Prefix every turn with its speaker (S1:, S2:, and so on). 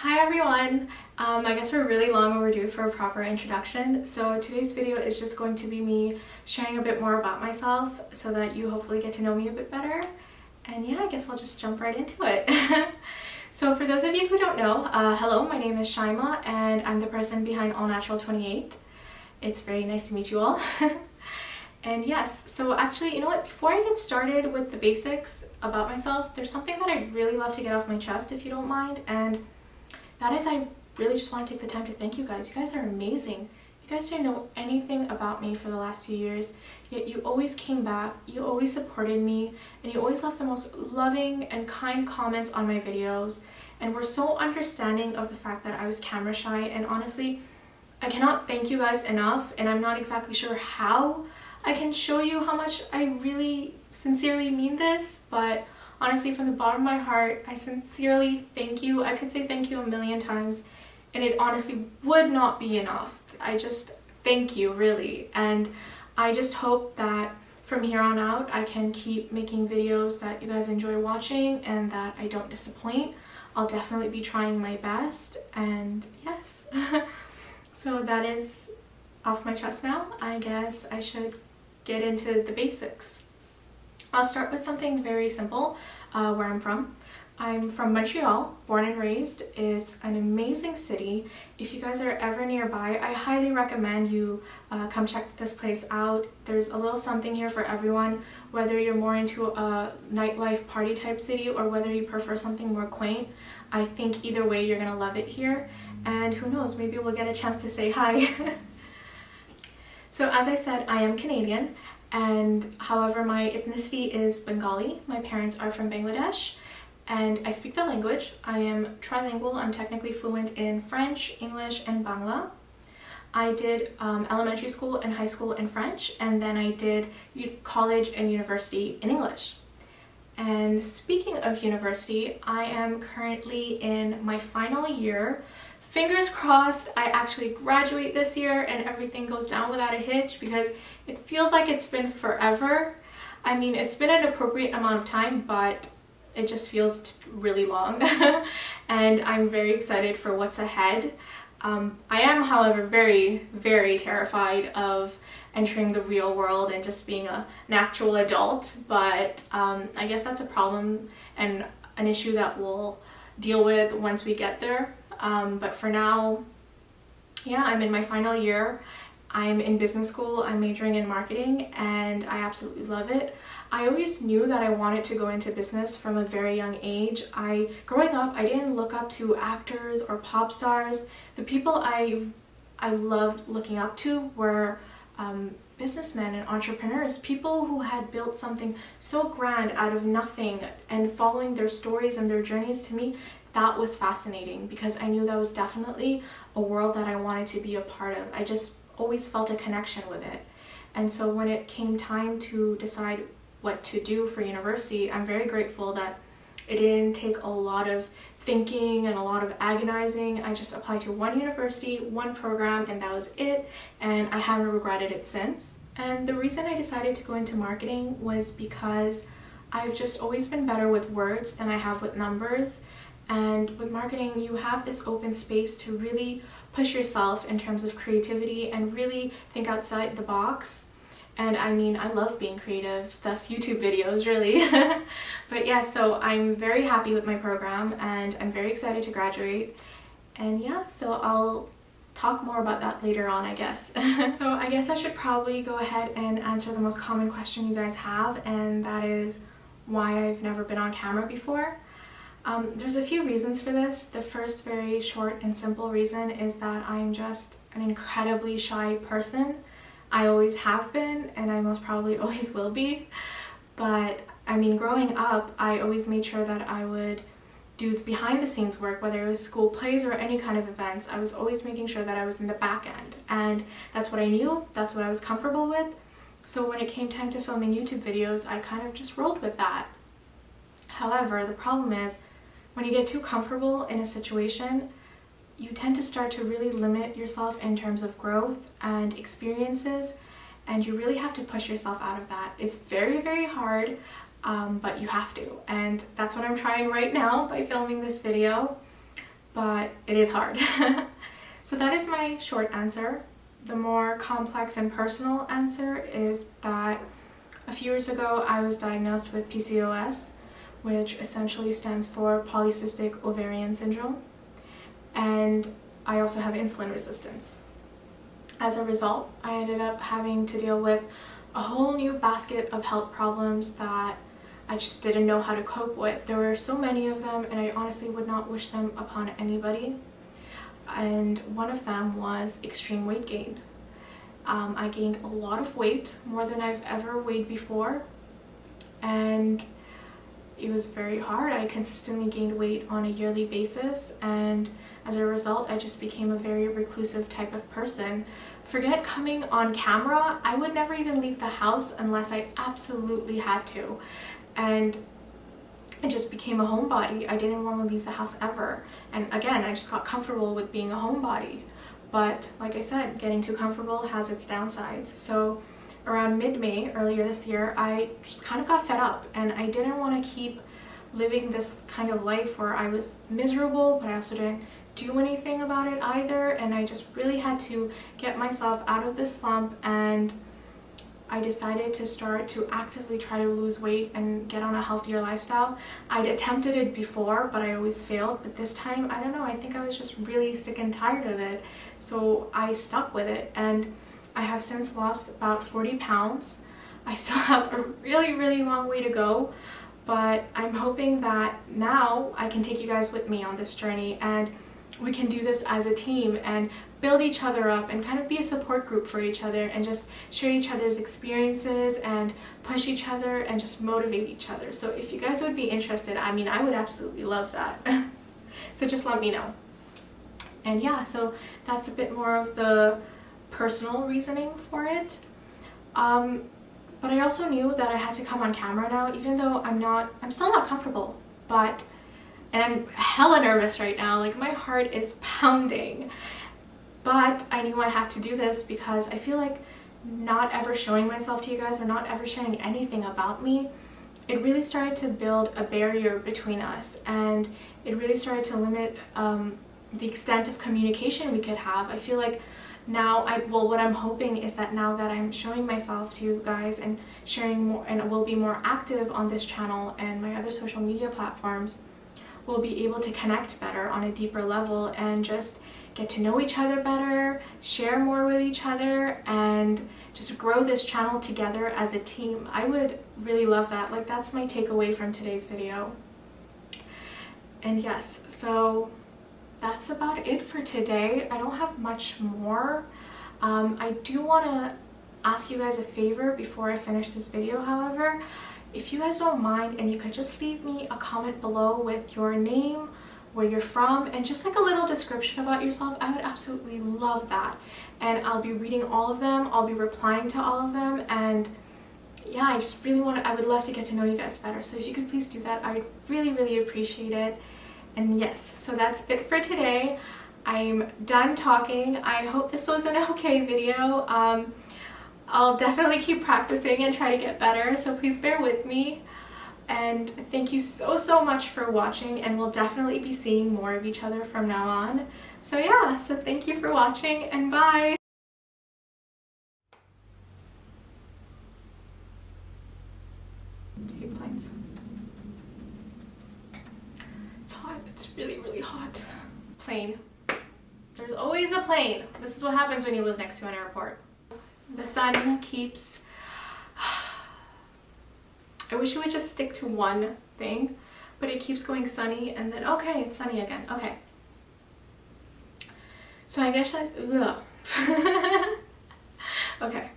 S1: Hi everyone! I guess we're really long overdue for a proper introduction, so today's video is just going to be me sharing a bit more about myself so that you hopefully get to know me a bit better. And yeah, I guess I'll just jump right into it. So for those of you who don't know, hello, my name is Shyma and I'm the person behind All Natural 28. It's very nice to meet you all. And yes, so actually, you know what, before I get started with the basics about myself, there's something that I'd really love to get off my chest if you don't mind, and that is I really just want to take the time to thank you guys. You guys are amazing. You guys didn't know anything about me for the last few years, yet you always came back, you always supported me, and you always left the most loving and kind comments on my videos, and were so understanding of the fact that I was camera shy. And honestly, I cannot thank you guys enough, and I'm not exactly sure how I can show you how much I really sincerely mean this, but honestly, from the bottom of my heart, I sincerely thank you. I could say thank you a million times, and it honestly would not be enough. I just thank you, really. And I just hope that from here on out, I can keep making videos that you guys enjoy watching and that I don't disappoint. I'll definitely be trying my best, and yes. So that is off my chest now. I guess I should get into the basics. I'll start with something very simple, where I'm from. I'm from Montreal, born and raised. It's an amazing city. If you guys are ever nearby, I highly recommend you come check this place out. There's a little something here for everyone, whether you're more into a nightlife party type city or whether you prefer something more quaint. I think either way you're gonna love it here, and who knows, maybe we'll get a chance to say hi. So as I said, I am Canadian, and however my ethnicity is Bengali. My parents are from Bangladesh, and I speak the language. I am trilingual. I'm technically fluent in French, English, and Bangla. I did elementary school and high school in French, and then I did college and university in English. And speaking of university, I am currently in my final year. Fingers crossed I actually graduate this year and everything goes down without a hitch, because it feels like it's been forever. I mean, it's been an appropriate amount of time, but it just feels really long. And I'm very excited for what's ahead. I am, however, very, very terrified of entering the real world and just being an actual adult, but I guess that's a problem and an issue that we'll deal with once we get there. But for now, yeah, I'm in my final year. I'm in business school. I'm majoring in marketing, and I absolutely love it. I always knew that I wanted to go into business from a very young age. Growing up, I didn't look up to actors or pop stars. The people I loved looking up to were businessmen and entrepreneurs, people who had built something so grand out of nothing, and following their stories and their journeys. To me, that was fascinating, because I knew that was definitely a world that I wanted to be a part of. I just always felt a connection with it. And so when it came time to decide what to do for university, I'm very grateful that it didn't take a lot of thinking and a lot of agonizing. I just applied to one university, one program, and that was it, and I haven't regretted it since. And the reason I decided to go into marketing was because I've just always been better with words than I have with numbers. And with marketing, you have this open space to really push yourself in terms of creativity and really think outside the box. And I mean, I love being creative, thus YouTube videos, really. But yeah, so I'm very happy with my program, and I'm very excited to graduate. And yeah, so I'll talk more about that later on, I guess. So I guess I should probably go ahead and answer the most common question you guys have, and that is why I've never been on camera before. There's a few reasons for this. The first very short and simple reason is that I'm just an incredibly shy person. I always have been, and I most probably always will be. But I mean, growing up, I always made sure that I would do the behind the scenes work, whether it was school plays or any kind of events. I was always making sure that I was in the back end, and that's what I knew, that's what I was comfortable with. So when it came time to filming YouTube videos, I kind of just rolled with that. However, the problem is, when you get too comfortable in a situation, you tend to start to really limit yourself in terms of growth and experiences, and you really have to push yourself out of that. It's very, very hard, but you have to, and that's what I'm trying right now by filming this video. but it is hard. So that is my short answer. The more complex and personal answer is that a few years ago I was diagnosed with PCOS, which essentially stands for polycystic ovarian syndrome, and I also have insulin resistance. As a result, I ended up having to deal with a whole new basket of health problems that I just didn't know how to cope with. There were so many of them, and I honestly would not wish them upon anybody. And one of them was extreme weight gain. I gained a lot of weight, more than I've ever weighed before, and it was very hard. I consistently gained weight on a yearly basis, and as a result I just became a very reclusive type of person. Forget coming on camera, I would never even leave the house unless I absolutely had to, and I just became a homebody. I didn't want to leave the house ever, and again, I just got comfortable with being a homebody. But like I said, getting too comfortable has its downsides. So around mid-May earlier this year, I just kind of got fed up, and I didn't want to keep living this kind of life where I was miserable, but I also didn't do anything about it either, and I just really had to get myself out of this slump, and I decided to start to actively try to lose weight and get on a healthier lifestyle. I'd attempted it before, but I always failed, but this time, I don't know, I think I was just really sick and tired of it. So I stuck with it, and I have since lost about 40 pounds. I still have a really long way to go, but I'm hoping that now I can take you guys with me on this journey, and we can do this as a team and build each other up and kind of be a support group for each other and just share each other's experiences and push each other and just motivate each other. So if you guys would be interested, I mean, I would absolutely love that. So just let me know. And yeah, so that's a bit more of the personal reasoning for it. But I also knew that I had to come on camera now, even though I'm still not comfortable, and I'm hella nervous right now, like my heart is pounding. But I knew I had to do this because I feel like not ever showing myself to you guys or not ever sharing anything about me, it really started to build a barrier between us, and it really started to limit the extent of communication we could have. I feel like now, what I'm hoping is that now that I'm showing myself to you guys and sharing more, and will be more active on this channel and my other social media platforms, we'll be able to connect better on a deeper level and just get to know each other better, share more with each other, and just grow this channel together as a team. I would really love that. Like, that's my takeaway from today's video. And yes, so that's about it for today. I don't have much more. I do want to ask you guys a favor before I finish this video, however. If you guys don't mind, and you could just leave me a comment below with your name, where you're from, and just like a little description about yourself, I would absolutely love that. And I'll be reading all of them, I'll be replying to all of them, and yeah, I just really I would love to get to know you guys better. So if you could please do that, I would really appreciate it. And yes, so that's it for today. I'm done talking. I hope this was an okay video. I'll definitely keep practicing and try to get better, so please bear with me. And thank you so much for watching, and we'll definitely be seeing more of each other from now on. So yeah, so thank you for watching, and bye! Hey, planes. It's hot. It's really hot. Plane. There's always a plane. This is what happens when you live next to an airport. The sun keeps... I wish it would just stick to one thing, but it keeps going sunny, and then okay, it's sunny again. Okay. So I guess that's... Okay.